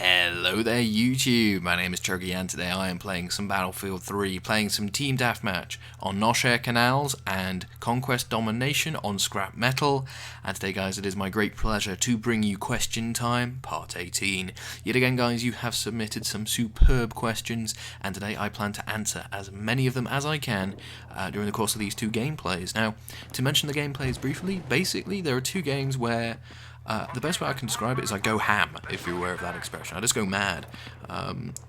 Hello there YouTube, my name is Chuggy and today I am playing some Battlefield 3, playing some Team Deathmatch on Noshare Canals and Conquest Domination on Scrap Metal. And today guys, it is my great pleasure to bring you Question Time, Part 18. Yet again guys, you have submitted some superb questions and today I plan to answer as many of them as I can during the course of these two gameplays. Now, to mention the gameplays briefly, basically there are two games where the best way I can describe it is I go ham, if you're aware of that expression. I just go mad.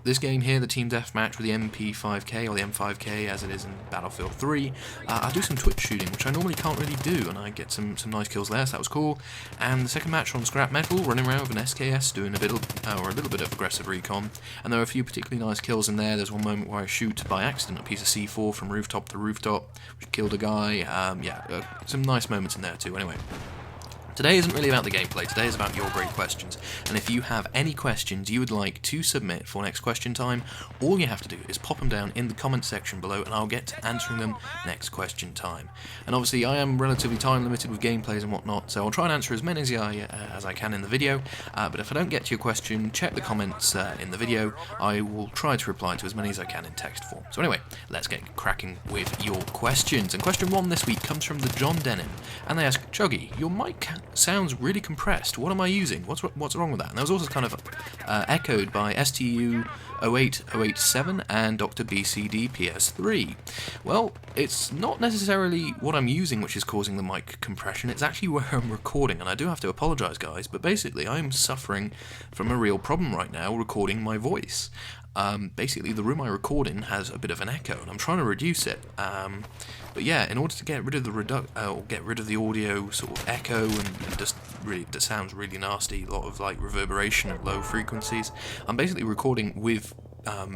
This game here, the Team Deathmatch with the MP5K, or the M5K as it is in Battlefield 3, I do some Twitch shooting, which I normally can't really do, and I get some nice kills there, so that was cool. And the second match on Scrap Metal, running around with an SKS, doing a little bit of aggressive recon, and there are a few particularly nice kills in there. There's one moment where I shoot by accident a piece of C4 from rooftop to rooftop, which killed a guy. Some nice moments in there too. Anyway. Today isn't really about the gameplay, today is about your great questions, and if you have any questions you would like to submit for next question time, all you have to do is pop them down in the comment section below and I'll get to answering them next question time. And obviously I am relatively time limited with gameplays and whatnot, so I'll try and answer as many as I can in the video, but if I don't get to your question, check the comments in the video. I will try to reply to as many as I can in text form. So anyway, let's get cracking with your questions. And question 1 this week comes from the John Denham, and they ask, Chuggy, your mic sounds really compressed. What am I using? What's wrong with that? And that was also kind of echoed by STU08087 and Dr. BCDPS3. Well, it's not necessarily what I'm using which is causing the mic compression. It's actually where I'm recording, and I do have to apologise, guys. But basically, I'm suffering from a real problem right now recording my voice. Basically, the room I record in has a bit of an echo, and I'm trying to reduce it. But yeah, in order to get rid of the audio sort of echo and just really that sounds really nasty, a lot of like reverberation at low frequencies, I'm basically recording with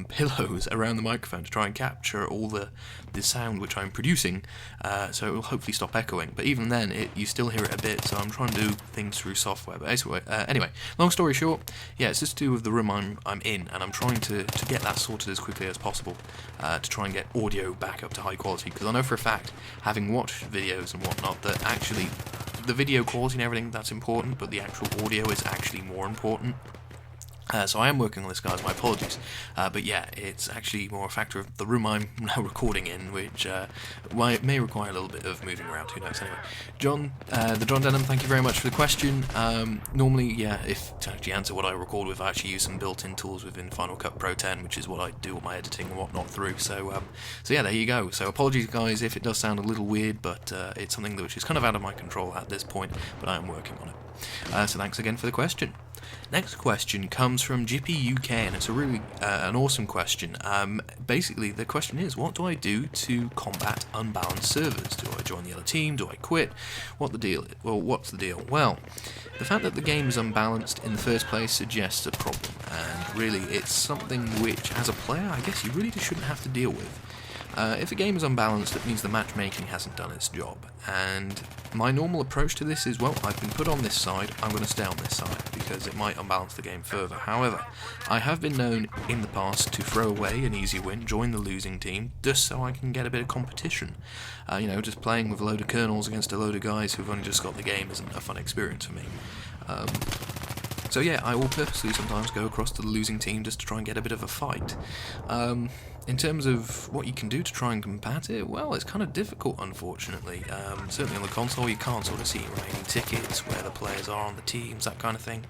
pillows around the microphone to try and capture all the sound which I'm producing, so it will hopefully stop echoing. But even then, you still hear it a bit, so I'm trying to do things through software. But anyway, long story short, yeah, it's just to do with the room I'm in, and I'm trying to get that sorted as quickly as possible to try and get audio back up to high quality, because I know for a fact, having watched videos and whatnot, that actually the video quality and everything, that's important, but the actual audio is actually more important. So I am working on this, guys, my apologies, but yeah, it's actually more a factor of the room I'm now recording in, which may require a little bit of moving around, who knows. Anyway, the John Denham, thank you very much for the question. Normally, yeah, to actually answer what I record with, I actually use some built-in tools within Final Cut Pro 10, which is what I do all my editing and whatnot through, so yeah, there you go. So apologies, guys, if it does sound a little weird, but it's something which is kind of out of my control at this point, but I am working on it. So thanks again for the question. Next question comes from Jippy UK, and it's a really an awesome question. Basically, the question is, what do I do to combat unbalanced servers? Do I join the other team? Do I quit? What's the deal? Well, the fact that the game is unbalanced in the first place suggests a problem, and really, it's something which, as a player, I guess you really just shouldn't have to deal with. If a game is unbalanced, it means the matchmaking hasn't done its job, and my normal approach to this is, well, I've been put on this side, I'm going to stay on this side, because it might unbalance the game further. However, I have been known in the past to throw away an easy win, join the losing team, just so I can get a bit of competition. Just playing with a load of kernels against a load of guys who've only just got the game isn't a fun experience for me. So yeah, I will purposely sometimes go across to the losing team just to try and get a bit of a fight. In terms of what you can do to try and combat it, well, it's kind of difficult, unfortunately. Certainly on the console, you can't sort of see remaining tickets, where the players are on the teams, that kind of thing.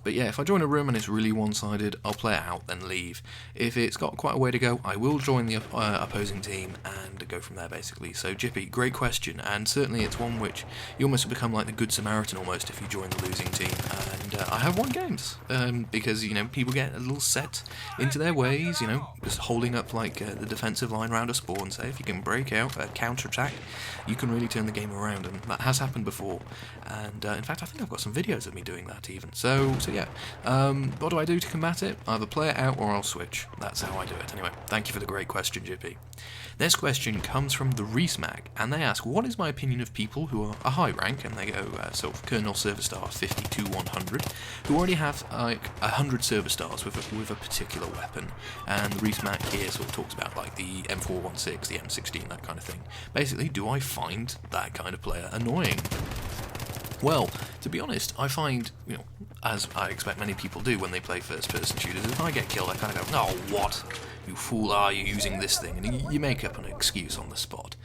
But yeah, if I join a room and it's really one-sided, I'll play it out, then leave. If it's got quite a way to go, I will join the opposing team and go from there, basically. So, Jippy, great question, and certainly it's one which you almost become like the Good Samaritan almost if you join the losing team. And I have won games, because, people get a little set into their ways, just holding up like the defensive line round a spawn. So if you can break out a counter-attack, you can really turn the game around, and that has happened before. And in fact, I think I've got some videos of me doing that even. So yeah, what do I do to combat it? Either play it out or I'll switch. That's how I do it. Anyway, thank you for the great question, Jippy. Next question comes from the Reese Mag, and they ask, what is my opinion of people who are a high rank, and they go sort of Colonel Server Star 50 to 100, who already have like 100 server stars with a particular weapon, and the Reese Mag here sort of talks about like the M416, the M16, that kind of thing. Basically, do I find that kind of player annoying? Well, to be honest, I find, as I expect many people do when they play first-person shooters, if I get killed, I kind of go, "Oh, what? You fool, are you using this thing?" And you make up an excuse on the spot.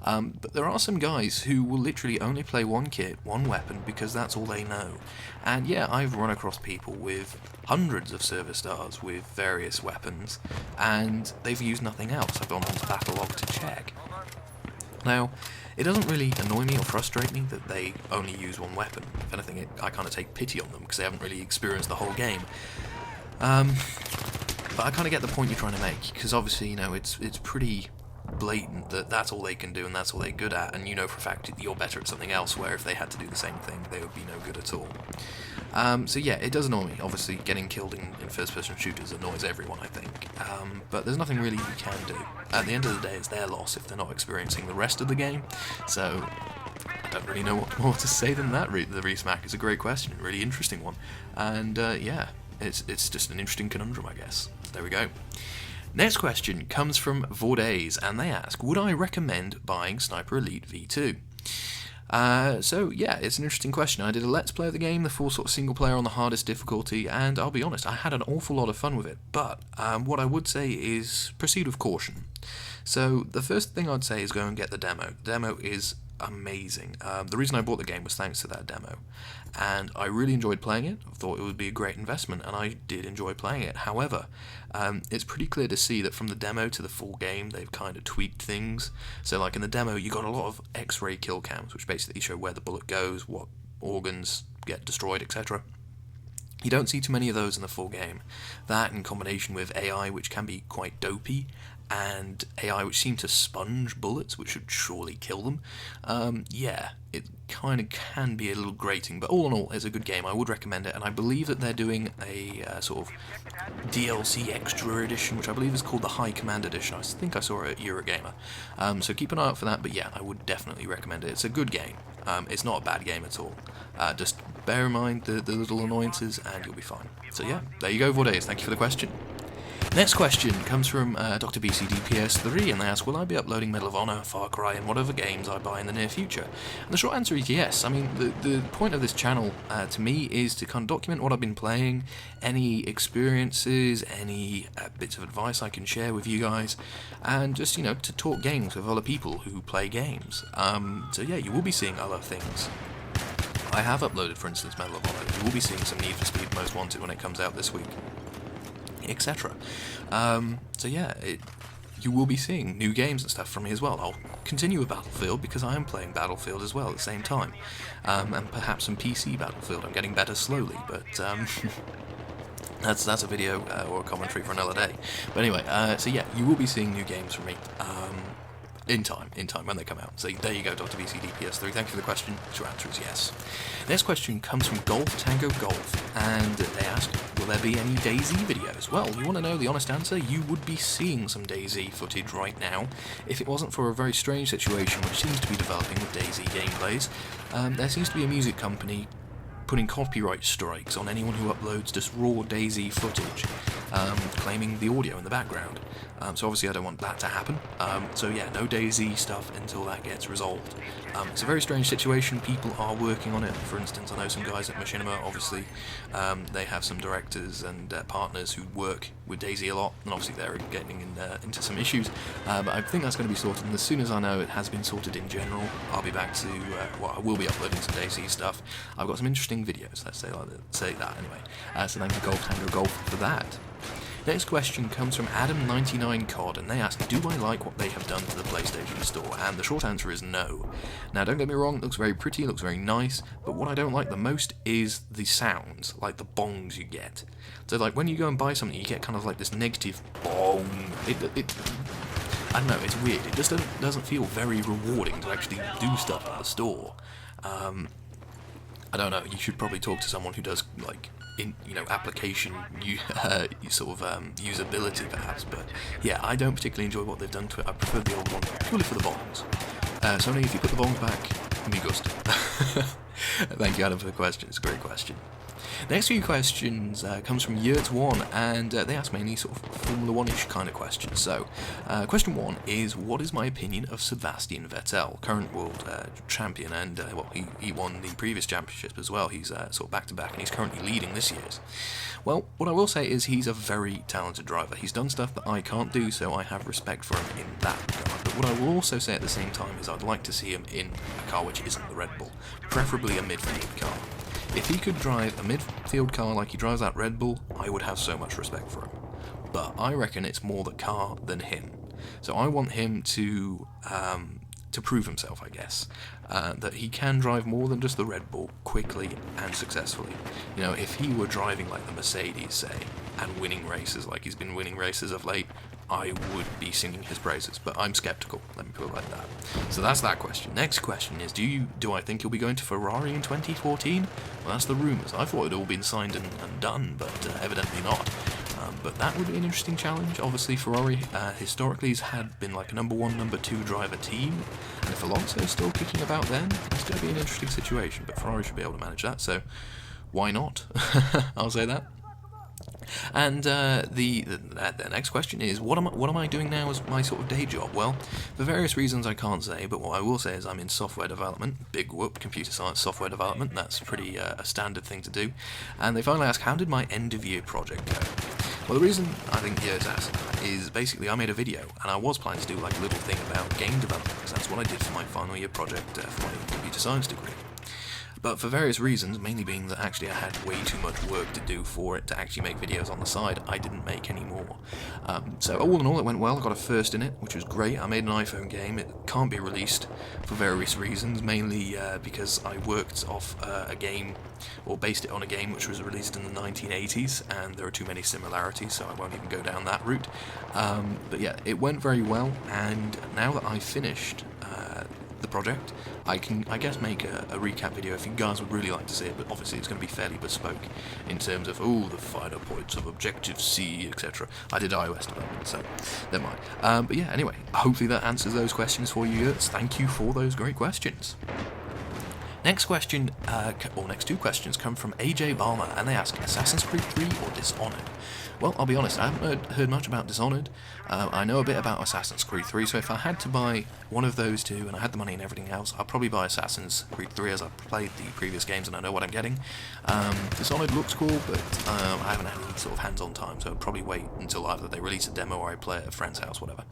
But there are some guys who will literally only play one kit, one weapon, because that's all they know. And yeah, I've run across people with hundreds of server stars with various weapons, and they've used nothing else. I've gone onto Battlelog to check. Now, it doesn't really annoy me or frustrate me that they only use one weapon. If anything, I kind of take pity on them because they haven't really experienced the whole game. But I kind of get the point you're trying to make, because obviously, it's pretty blatant that that's all they can do and that's all they're good at, and you know for a fact that you're better at something else, where if they had to do the same thing, they would be no good at all. So yeah, it does annoy me. Obviously, getting killed in first-person shooters annoys everyone, I think. But there's nothing really you can do. At the end of the day, it's their loss if they're not experiencing the rest of the game. So I don't really know what more to say than that. The Resmack is a great question, a really interesting one, and yeah, it's just an interesting conundrum, I guess. So there we go. Next question comes from Vordays, and they ask, would I recommend buying Sniper Elite V2? So yeah, it's an interesting question. I did a Let's Play of the game, the full sort of single player on the hardest difficulty, and I'll be honest, I had an awful lot of fun with it, but what I would say is proceed with caution. So the first thing I'd say is go and get the demo. The demo is amazing. The reason I bought the game was thanks to that demo, and I really enjoyed playing it. I thought it would be a great investment, and I did enjoy playing it. However, it's pretty clear to see that from the demo to the full game, they've kind of tweaked things. So like in the demo, you got a lot of X-ray kill cams, which basically show where the bullet goes, what organs get destroyed, etc. You don't see too many of those in the full game. That in combination with AI, which can be quite dopey, and AI which seem to sponge bullets, which should surely kill them. Yeah, it kind of can be a little grating, but all in all, it's a good game. I would recommend it, and I believe that they're doing a sort of DLC extra edition, which I believe is called the High Command Edition. I think I saw it at Eurogamer. So keep an eye out for that, but yeah, I would definitely recommend it. It's a good game. It's not a bad game at all. Just bear in mind the little annoyances, and you'll be fine. So yeah, there you go, Vordays. Thank you for the question. Next question comes from Dr. BCD PS3, and they ask, will I be uploading Medal of Honor, Far Cry, and whatever games I buy in the near future? And the short answer is yes. I mean, the point of this channel, to me, is to kind of document what I've been playing, any experiences, any bits of advice I can share with you guys, and just, to talk games with other people who play games. So yeah, you will be seeing other things. I have uploaded, for instance, Medal of Honor. You will be seeing some Need for Speed Most Wanted when it comes out this week, etc. So yeah, you will be seeing new games and stuff from me as well. I'll continue with Battlefield because I am playing Battlefield as well at the same time, and perhaps some PC Battlefield. I'm getting better slowly, but that's a video or a commentary for another day. But anyway, so yeah, you will be seeing new games from me in time when they come out. So there you go, Dr. BCD PS3. Thank you for the question. Your answer is yes. Next question comes from Golf Tango Golf, and they ask, will there be any DayZ videos? Well, you want to know the honest answer? You would be seeing some DayZ footage right now if it wasn't for a very strange situation which seems to be developing with DayZ gameplays. There seems to be a music company putting copyright strikes on anyone who uploads just raw DayZ footage, claiming the audio in the background. So obviously I don't want that to happen. So yeah, no DayZ stuff until that gets resolved. It's a very strange situation. People are working on it. For instance, I know some guys at Machinima, obviously, they have some directors and partners who work with DayZ a lot, and obviously they're getting into some issues. But I think that's going to be sorted, and as soon as I know it has been sorted in general, I'll be back to, I will be uploading some DayZ stuff. I've got some interesting videos, let's say that anyway. So thank you, Golf Tango Golf, for that. Next question comes from Adam99cod, and they ask, do I like what they have done to the PlayStation Store? And the short answer is no. Now, don't get me wrong, it looks very pretty, it looks very nice, but what I don't like the most is the sounds, like the bongs you get. So, like, when you go and buy something, you get kind of like this negative bong. I don't know, it's weird. It just doesn't feel very rewarding to actually do stuff at the store. I don't know, you should probably talk to someone who does, like, application sort of usability perhaps, but yeah, I don't particularly enjoy what they've done to it. I prefer the old one purely for the bongs. Sony, if you put the bongs back, me gust. Thank you, Adam, for the question. It's a great question. Next few questions comes from Yurt1, and they ask mainly sort of Formula One-ish kind of questions. So, question 1 is, what is my opinion of Sebastian Vettel, current world champion, and well, he won the previous championship as well. He's sort of back-to-back, and he's currently leading this year's. Well, what I will say is he's a very talented driver. He's done stuff that I can't do, so I have respect for him in that regard. But what I will also say at the same time is I'd like to see him in a car which isn't the Red Bull, preferably a midfield car. If he could drive a midfield car like he drives that Red Bull, I would have so much respect for him. But I reckon it's more the car than him. So I want him to prove himself, I guess, that he can drive more than just the Red Bull quickly and successfully. You know, if he were driving like the Mercedes, say, and winning races like he's been winning races of late, I would be singing his praises, but I'm skeptical, let me put it like that. So that's that question. Next question is, do I think he'll be going to Ferrari in 2014? Well, that's the rumours. I thought it had all been signed and done, but evidently not. But that would be an interesting challenge. Obviously, Ferrari historically has had been like a number 1, number 2 driver team, and if Alonso is still kicking about then, it's going to be an interesting situation, but Ferrari should be able to manage that, so why not? I'll say that. And the next question is, what am I doing now as my sort of day job? Well, for various reasons I can't say, but what I will say is I'm in software development, big whoop, computer science software development. That's pretty a standard thing to do. And they finally ask, how did my end of year project go? Well, the reason I think Years asked is basically I made a video, and I was planning to do like a little thing about game development, because that's what I did for my final year project for my computer science degree. But for various reasons, mainly being that actually I had way too much work to do for it to actually make videos on the side, I didn't make any more. So all in all, it went well. I got a first in it, which was great. I made an iPhone game. It can't be released for various reasons, mainly because I worked off a game, or based it on a game which was released in the 1980s, and there are too many similarities, so I won't even go down that route. But yeah, it went very well, and now that I've finished the project, I can, I guess, make a recap video if you guys would really like to see it, but obviously it's going to be fairly bespoke in terms of, the finer points of Objective-C, etc. I did iOS development, so never mind. But yeah, anyway, hopefully that answers those questions for you, Yurts. Thank you for those great questions. Next question, or next two questions, come from AJ Balmer, and they ask, Assassin's Creed 3 or Dishonored? Well, I'll be honest, I haven't heard much about Dishonored. I know a bit about Assassin's Creed 3, so if I had to buy one of those two, and I had the money and everything else, I'd probably buy Assassin's Creed 3 as I've played the previous games and I know what I'm getting. Dishonored looks cool, but I haven't had any sort of hands-on time, so I'd probably wait until either they release a demo or I play at a friend's house, whatever.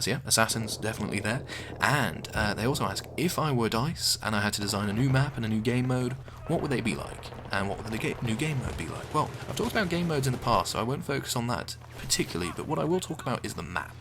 So yeah, Assassin's definitely there. And they also ask, if I were DICE and I had to design a new map and a new game mode, what would they be like? And what would the new game mode be like? Well, I've talked about game modes in the past, so I won't focus on that particularly, but what I will talk about is the map.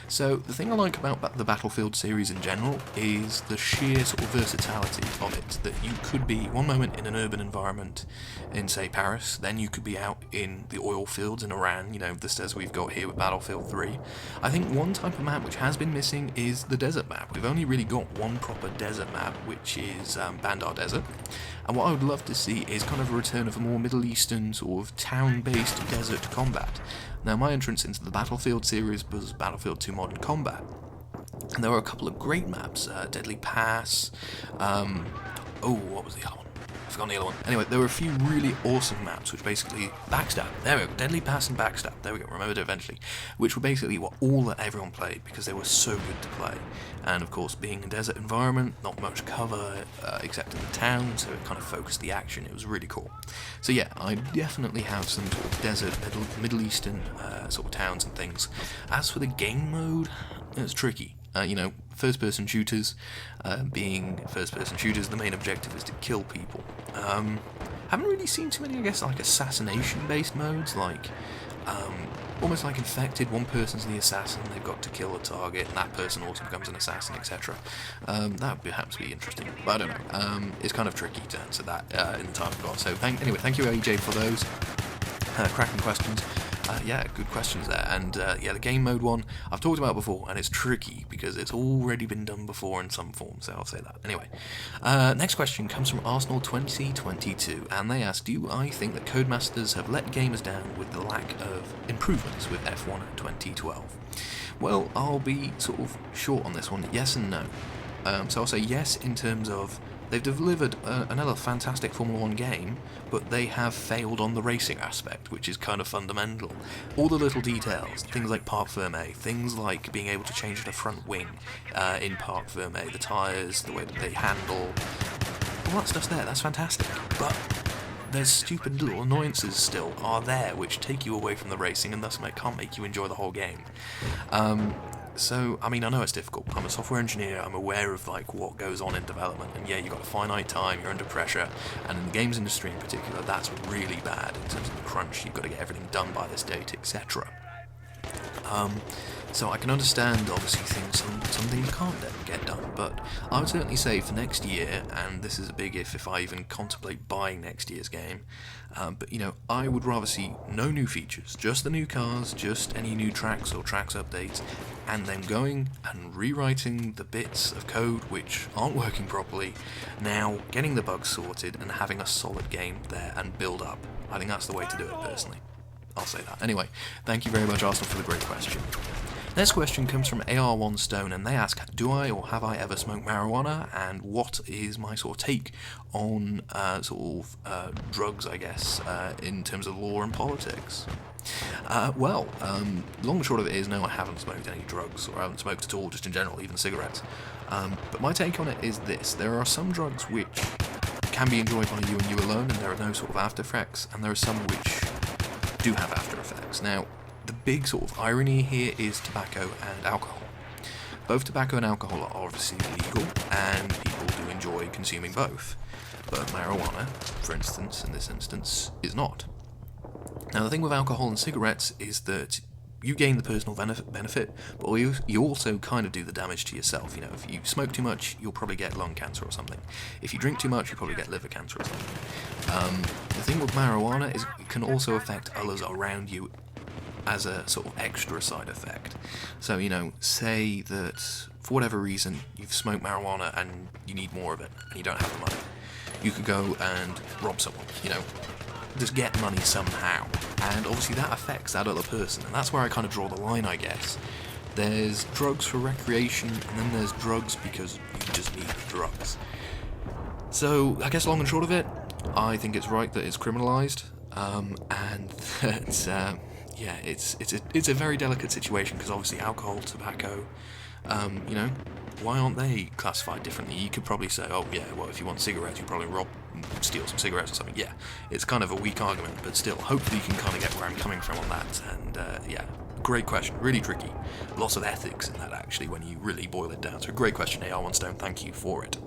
So, the thing I like about the Battlefield series in general is the sheer sort of versatility of it, that you could be one moment in an urban environment in, say, Paris, then you could be out in the oil fields in Iran, just as we've got here with Battlefield 3. I think one type of map which has been missing is the desert map. We've only really got one proper desert map, which is Bandar Desert, and what I would love to see is kind of a return of a more Middle Eastern sort of town-based desert combat. Now, my entrance into the Battlefield series was Battlefield 2 Modern Combat, and there were a couple of great maps, Deadly Pass, what was the other one? I forgot the other one. Anyway, there were a few really awesome maps, which basically, Backstab, there we go, Deadly Pass and Backstab, there we go, remembered it eventually, which were basically all that everyone played, because they were so good to play. And of course, being a desert environment, not much cover, except in the town, so it kind of focused the action, it was really cool. So yeah, I definitely have some sort of desert, Middle Eastern sort of towns and things. As for the game mode, it's tricky. First-person shooters, being first-person shooters, the main objective is to kill people. Haven't really seen too many, I guess, like assassination-based modes, like almost like Infected. One person's the assassin, they've got to kill a target, and that person also becomes an assassin, etc. That would perhaps be interesting, but I don't know. It's kind of tricky to answer that in the time I've got. So thank you, AJ, for those cracking questions. Yeah, good questions there. And the game mode one I've talked about before, and it's tricky because it's already been done before in some form, so I'll say that. Anyway, next question comes from Arsenal 2022, and they ask, do I think that Codemasters have let gamers down with the lack of improvements with F1 2012? Well, I'll be sort of short on this one, yes and no. So I'll say yes in terms of They've delivered another fantastic Formula 1 game, but they have failed on the racing aspect, which is kind of fundamental. All the little details, things like Parc Fermé, things like being able to change the front wing in Parc Fermé, the tyres, the way that they handle, all that stuff's there, that's fantastic. But there's stupid little annoyances still are there which take you away from the racing and thus can't make you enjoy the whole game. So, I mean, I know it's difficult. I'm a software engineer, I'm aware of like what goes on in development, and yeah, you've got a finite time, you're under pressure, and in the games industry in particular, that's really bad in terms of the crunch. You've got to get everything done by this date, etc. So I can understand, obviously, some things can't get done, but I would certainly say for next year, and this is a big if I even contemplate buying next year's game, but, you know, I would rather see no new features, just the new cars, just any new tracks or tracks updates, and then going and rewriting the bits of code which aren't working properly, now getting the bugs sorted and having a solid game there and build up. I think that's the way to do it, personally. I'll say that. Anyway, thank you very much, Arsenal, for the great question. Next question comes from AR1 Stone, and they ask, do I or have I ever smoked marijuana, and what is my sort of take on drugs, I guess, in terms of law and politics? Long and short of it is, no, I haven't smoked any drugs, or I haven't smoked at all, just in general, even cigarettes. But my take on it is this: there are some drugs which can be enjoyed by you and you alone, and there are no sort of after effects, and there are some which do have after effects. Now, the big sort of irony here is tobacco and alcohol. Both tobacco and alcohol are obviously legal, and people do enjoy consuming both. But marijuana, for instance, in this instance, is not. Now, the thing with alcohol and cigarettes is that you gain the personal benefit, but you also kind of do the damage to yourself. You know, if you smoke too much, you'll probably get lung cancer or something. If you drink too much, you'll probably get liver cancer or something. The thing with marijuana is it can also affect others around you as a sort of extra side effect. So, you know, say that for whatever reason you've smoked marijuana and you need more of it and you don't have the money. You could go and rob someone, you know, just get money somehow. And obviously that affects that other person, and that's where I kind of draw the line, I guess. There's drugs for recreation, and then there's drugs because you just need the drugs. So, I guess long and short of it, I think it's right that it's criminalised, and that, yeah, it's a very delicate situation, because obviously alcohol, tobacco, you know, why aren't they classified differently? You could probably say, oh yeah, well, if you want cigarettes, you probably steal some cigarettes or something. Yeah, it's kind of a weak argument, but still, hopefully you can kind of get where I'm coming from on that. And yeah, great question, really tricky. Lots of ethics in that, actually, when you really boil it down. So great question, AR1 Stone, thank you for it.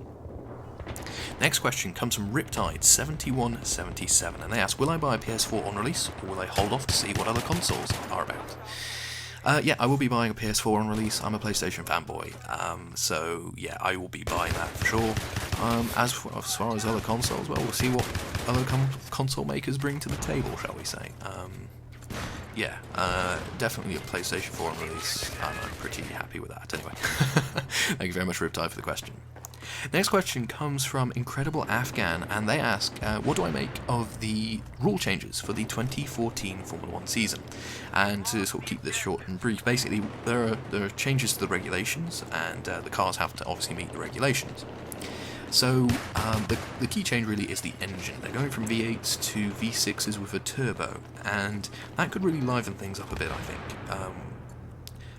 Next question comes from Riptide7177, and they ask, will I buy a PS4 on release, or will I hold off to see what other consoles are about? Yeah, I will be buying a PS4 on release. I'm a PlayStation fanboy, so yeah, I will be buying that for sure. As far as other consoles, well, we'll see what other console makers bring to the table, shall we say. Yeah, definitely a PlayStation 4 on release, and I'm pretty happy with that. Anyway, thank you very much, Riptide, for the question. Next question comes from Incredible Afghan, and they ask, what do I make of the rule changes for the 2014 Formula 1 season? And to sort of keep this short and brief, basically there are changes to the regulations, and the cars have to obviously meet the regulations. So the key change really is the engine. They're going from V8s to V6s with a turbo, and that could really liven things up a bit, I think.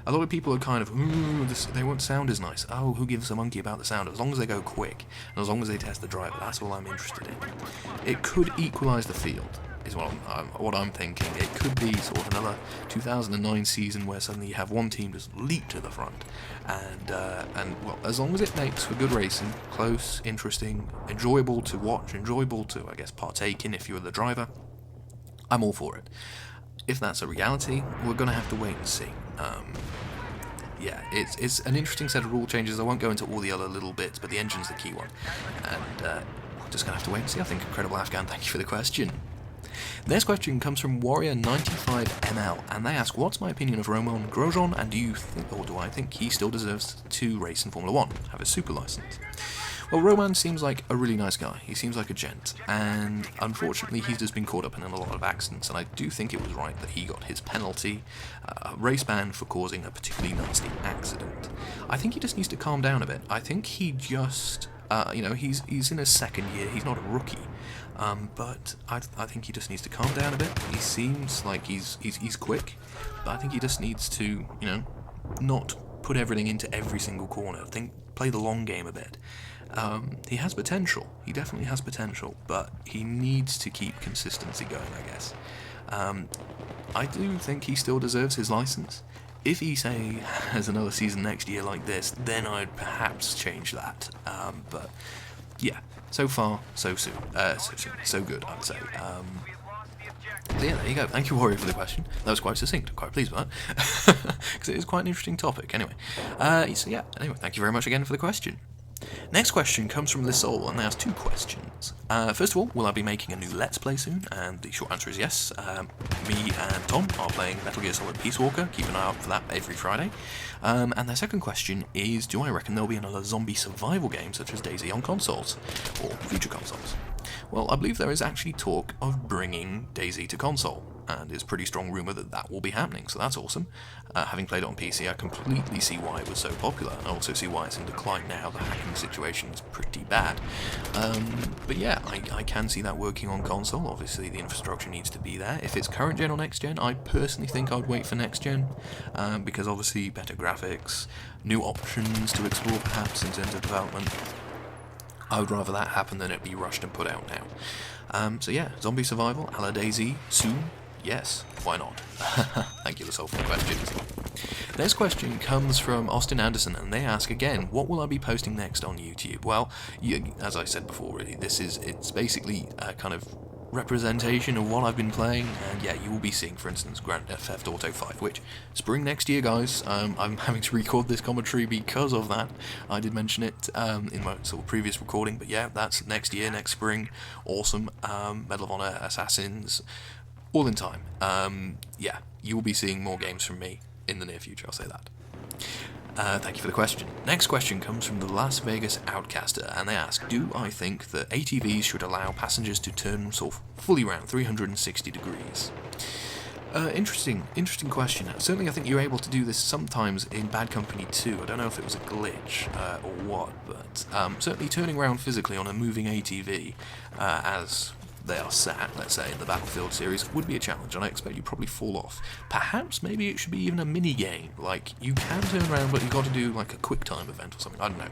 A lot of people are kind of, they won't sound as nice. Oh, who gives a monkey about the sound? As long as they go quick, and as long as they test the driver, that's all I'm interested in. It could equalise the field, is what I'm thinking. It could be sort of another 2009 season where suddenly you have one team just leap to the front, and well, as long as it makes for good racing, close, interesting, enjoyable to watch, enjoyable to, I guess, partake in if you're the driver, I'm all for it. If that's a reality, we're going to have to wait and see. Yeah, it's an interesting set of rule changes. I won't go into all the other little bits, but the engine's the key one. And we're just going to have to wait and see, I think. Incredible Afghan, thank you for the question. The next question comes from Warrior95ML, and they ask, what's my opinion of Romain Grosjean, and do I think he still deserves to race in Formula 1, have a super license? Well, Roman seems like a really nice guy. He seems like a gent, and unfortunately he's just been caught up in a lot of accidents, and I do think it was right that he got his penalty, race ban for causing a particularly nasty accident. I think he just needs to calm down a bit. I think he just You know, he's in his second year. He's not a rookie, but I think he just needs to calm down a bit. He seems like he's quick, but I think he just needs to, you know, not put everything into every single corner. Play the long game a bit. He has potential. He definitely has potential, but he needs to keep consistency going, I guess. I do think he still deserves his license. If he, say, has another season next year like this, then I'd perhaps change that. But yeah, so far, so good, I'd say. So yeah, there you go. Thank you, Warrior, for the question. That was quite succinct. I'm quite pleased with that. Because it is quite an interesting topic. Anyway, so yeah, anyway, thank you very much again for the question. Next question comes from Lissol, and they ask 2 questions. First of all, will I be making a new Let's Play soon? And the short answer is yes. Me and Tom are playing Metal Gear Solid Peace Walker. Keep an eye out for that every Friday. And their second question is, do I reckon there'll be another zombie survival game such as DayZ on consoles? Or future consoles? Well, I believe there is actually talk of bringing DayZ to console, and it's pretty strong rumour that that will be happening, so that's awesome. Having played it on PC, I completely see why it was so popular, and I also see why it's in decline now. The hacking situation is pretty bad. But yeah, I can see that working on console. Obviously, the infrastructure needs to be there. If it's current gen or next gen, I personally think I'd wait for next gen, because obviously better graphics, new options to explore perhaps in terms of development. I would rather that happen than it be rushed and put out now. So yeah, zombie survival a la DayZ soon. Yes, why not? Thank you, Lissol, for the questions. Next question comes from Austin Anderson, and they ask again, what will I be posting next on YouTube? Well, as I said before, really, it's basically a kind of representation of what I've been playing, and yeah, you will be seeing, for instance, Grand Theft Auto 5, which, spring next year, guys. I'm having to record this commentary because of that. I did mention it in my sort of previous recording, but yeah, that's next year, next spring. Awesome. Medal of Honor, Assassins, all in time. Yeah, you will be seeing more games from me in the near future, I'll say that. Thank you for the question. Next question comes from the Las Vegas Outcaster, and they ask, do I think that ATVs should allow passengers to turn sort of fully round 360 degrees? Interesting question. Certainly I think you're able to do this sometimes in Bad Company 2. I don't know if it was a glitch or what, but certainly turning around physically on a moving ATV as they are sat, let's say, in the Battlefield series, would be a challenge, and I expect you'd probably fall off. Perhaps maybe it should be even a mini game, like you can turn around but you've got to do like a quick time event or something, I don't know.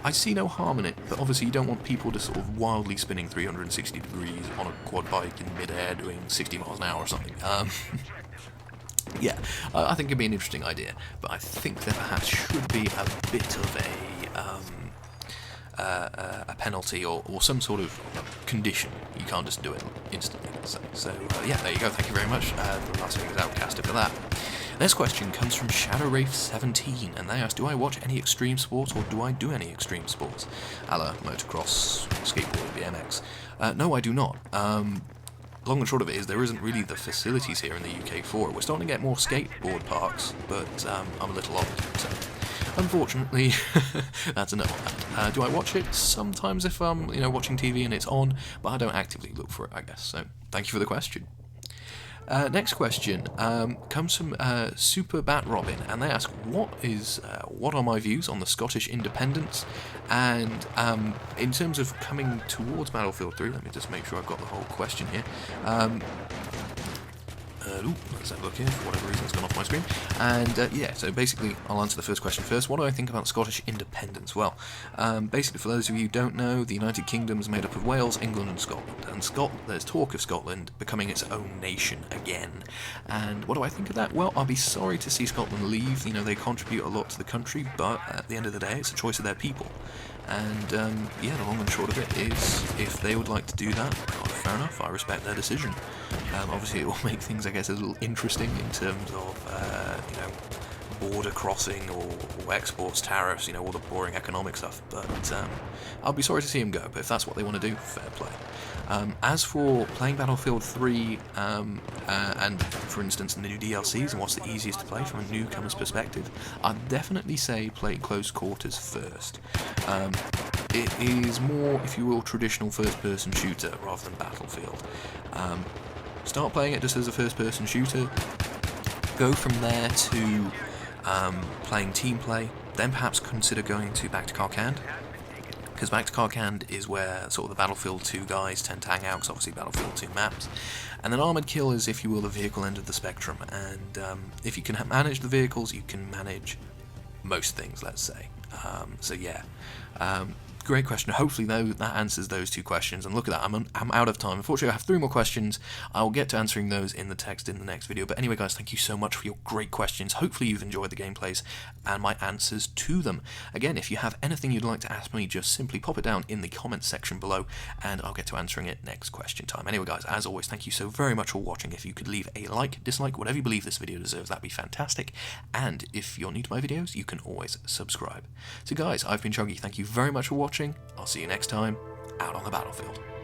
I see no harm in it, but obviously you don't want people to sort of wildly spinning 360 degrees on a quad bike in mid-air doing 60 miles an hour or something. Yeah, I think it'd be an interesting idea, but I think there perhaps should be a bit of a penalty or some sort of condition. You can't just do it instantly, let's say. So yeah, there you go. Thank you very much, the Las Vegas Outcaster, for that. Next question comes from Shadow Wraith 17, and they ask, do I watch any extreme sports, or do I do any extreme sports? A la motocross, skateboard, BMX. No, I do not. Long and short of it is there isn't really the facilities here in the UK for it. We're starting to get more skateboard parks, but I'm a little old, so unfortunately, that's a no on that. Do I watch it? Sometimes if I'm watching TV and it's on, but I don't actively look for it, I guess. So thank you for the question. Next question comes from Super Bat Robin, and they ask, what are my views on the Scottish independence, and in terms of coming towards Battlefield 3, let me just make sure I've got the whole question here. Let's have a look here, for whatever reason it's gone off my screen. And yeah, so basically I'll answer the first question first. What do I think about Scottish independence? Well, basically for those of you who don't know, the United Kingdom is made up of Wales, England and Scotland. And there's talk of Scotland becoming its own nation again. And what do I think of that? Well, I'll be sorry to see Scotland leave. They contribute a lot to the country, but at the end of the day, it's a choice of their people. And yeah, the long and short of it is, if they would like to do that, well, fair enough, I respect their decision. Obviously it will make things, I guess, a little interesting in terms of border crossing or exports, tariffs, all the boring economic stuff, but I'll be sorry to see them go, but if that's what they want to do, fair play. As for playing Battlefield 3 and, for instance, the new DLCs and what's the easiest to play from a newcomer's perspective, I'd definitely say play close quarters first. It is more, if you will, traditional first-person shooter rather than Battlefield. Start playing it just as a first-person shooter, go from there to playing team play, then perhaps consider going back to Karkand, because back to Karkand is where sort of the Battlefield 2 guys tend to hang out, because obviously Battlefield 2 maps. And then Armoured Kill is, if you will, the vehicle end of the spectrum, and if you can manage the vehicles, you can manage most things, let's say. So yeah, great question. Hopefully, though, that answers those 2 questions. And look at that, I'm out of time. Unfortunately, I have 3 more questions. I'll get to answering those in the text in the next video. But anyway, guys, thank you so much for your great questions. Hopefully, you've enjoyed the gameplays and my answers to them. Again, if you have anything you'd like to ask me, just simply pop it down in the comments section below, and I'll get to answering it next question time. Anyway, guys, as always, thank you so very much for watching. If you could leave a like, dislike, whatever you believe this video deserves, that'd be fantastic. And if you're new to my videos, you can always subscribe. So, guys, I've been Chuggy. Thank you very much for watching. I'll see you next time, out on the battlefield.